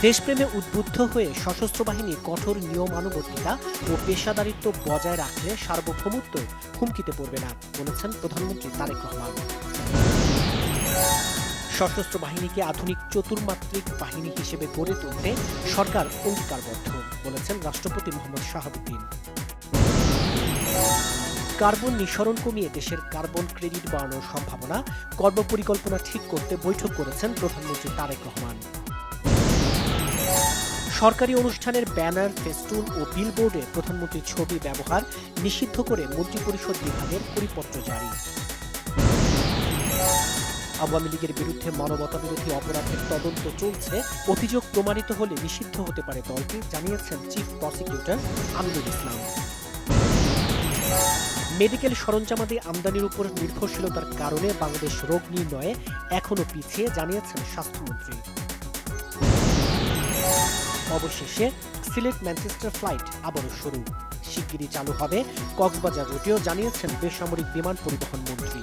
দেশপ্রেমে উদ্বুদ্ধ হয়ে সশস্ত্র বাহিনীর কঠোর নিয়মানুবর্তিতা ও পেশাদারিত্ব বজায় রাখলে সার্বভৌমত্ব হুমকিতে পড়বে না, বলেছেন প্রধানমন্ত্রী তারেক রহমান। সশস্ত্র বাহিনীকে আধুনিক চতুর্মাত্রিক বাহিনী হিসেবে গড়ে তুলতে সরকার অঙ্গীকারবদ্ধ, বলেছেন রাষ্ট্রপতি মোহাম্মদ শাহাবুদ্দিন। কার্বন নিঃসরণ কমিয়ে দেশের কার্বন ক্রেডিট বাড়ানোর সম্ভাবনা, কর্মপরিকল্পনা ঠিক করতে বৈঠক করেছেন প্রধানমন্ত্রী তারেক রহমান। সরকারি অনুষ্ঠানের ব্যানার, ফেস্টুন ও বিলবোর্ডে প্রধানমন্ত্রীর ছবি ব্যবহার নিষিদ্ধ করে মন্ত্রিপরিষদ বিভাগের পরিপত্র জারি। আওয়ামী লীগের বিরুদ্ধে মানবতাবিরোধী অপরাধের তদন্ত চলছে, অভিযোগ প্রমাণিত হলে নিষিদ্ধ হতে পারে দলটি, জানিয়েছেন chief prosecutor Aminul Islam. Medical সরঞ্জামাদি আমদানির উপর নির্ভরশীলতার কারণে বাংলাদেশ রোগ নির্ণয়ে এখনো পিছিয়ে, জানিয়েছেন স্বাস্থ্যমন্ত্রী। অবশেষে সিলেট ম্যানচেস্টার ফ্লাইট আবারও শুরু, শিগগিরই চালু হবে কক্সবাজার রুটেও, জানিয়েছেন বেসামরিক বিমান পরিবহন মন্ত্রী।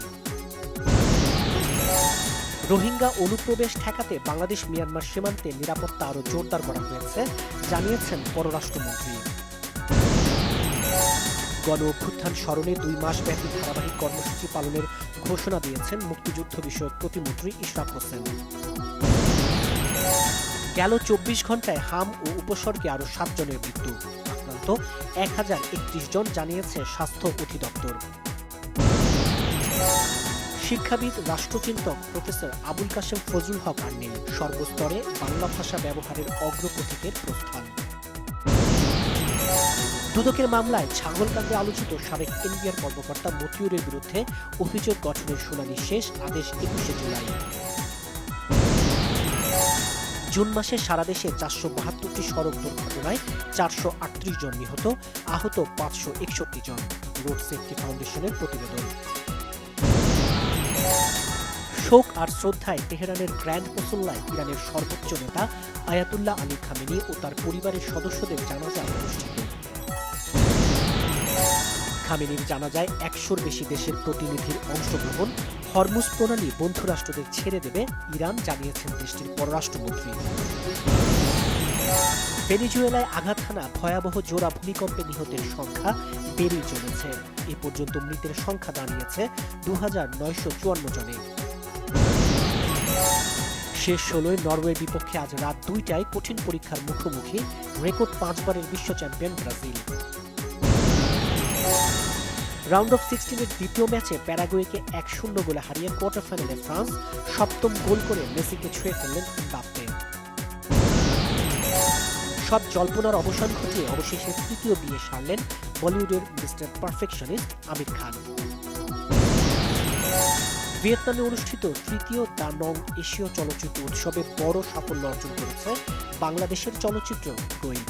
রোহিঙ্গা অনুপ্রবেশ ঠেকাতে বাংলাদেশ মিয়ানমার সীমান্তে নিরাপত্তা আরও জোরদার করা হয়েছে, জানিয়েছেন পররাষ্ট্রমন্ত্রী। গণ অভ্যুত্থান স্মরণে 2 মাস ব্যাপী ধারাবাহিক কর্মসূচি পালনের ঘোষণা দিয়েছেন মুক্তিযুদ্ধ বিষয়ক প্রতিমন্ত্রী ইশরাক হোসেন। গেল 24 ঘন্টায় হাম ও উপসর্গে আরও 7 জনের মৃত্যু, আক্রান্ত 1031 জন, জানিয়েছে স্বাস্থ্য অধিদপ্তর। শিক্ষাবিদ, রাষ্ট্রচিন্তক প্রফেসর আবুল কাশেম ফজলুল হক আর নেই, সর্বস্তরে বাংলা ভাষা ব্যবহারের অগ্রপথিকের প্রস্থান। দুদকের মামলায় ছাগলকান্দে আলোচিত সাবেক এনবিআর কর্মকর্তা মতিউরের বিরুদ্ধে অভিযোগ গঠনের শুনানি শেষ, আদেশ 21 জুলাই। জুন মাসে সারা দেশে 472টি সড়ক দুর্ঘটনায় 438 জন নিহত, আহত 561 জন, রোড সেফটি ফাউন্ডেশনের প্রতিবেদন। শোক আর শ্রদ্ধায় তেহরানের গ্র্যান্ড মুসল্লায় ইরানের সর্বোচ্চ নেতা আয়াতুল্লাহ আলী খামেনি ও তার পরিবারের সদস্যদের জানাজা অনুষ্ঠিত। খামেনির জানাজায় 100-র বেশি দেশের প্রতিনিধির অংশগ্রহণ, হরমুজ প্রণালী বন্ধু রাষ্ট্রদের ছেড়ে দেবে ইরান, জানিয়েছেন দেশটির পররাষ্ট্রমন্ত্রী। ভেনেজুয়েলায় আঘাত হানা ভয়াবহ জোড়া ভূমিকম্পে নিহতের সংখ্যা বেড়েই চলেছে, এ পর্যন্ত মৃতের সংখ্যা দাঁড়িয়েছে 2954 জনে। শেষ 16-য় নরওয়ের বিপক্ষে আজ রাত 2টায় কঠিন পরীক্ষার মুখোমুখি রেকর্ড 5 বারের বিশ্ব চ্যাম্পিয়ন ব্রাজিল। রাউন্ড অফ 16-এর দ্বিতীয় ম্যাচে প্যারাগুয়েকে 1-0 গোলে হারিয়ে কোয়ার্টার ফাইনালে ফ্রান্স, 7ম গোল করে মেসিকে ছুঁয়ে ফেললেন এমবাপ্পে। সব জল্পনার অবসান ঘটিয়ে অবশেষে তৃতীয় বিয়ে সারলেন বলিউডের মিস্টার পারফেকশনিস্ট আমির খান। ভিয়েতনামে অনুষ্ঠিত তৃতীয় দ্য নং এশীয় চলচ্চিত্র উৎসবে বড় সাফল্য অর্জন করেছে বাংলাদেশের চলচ্চিত্র গ্রোইট।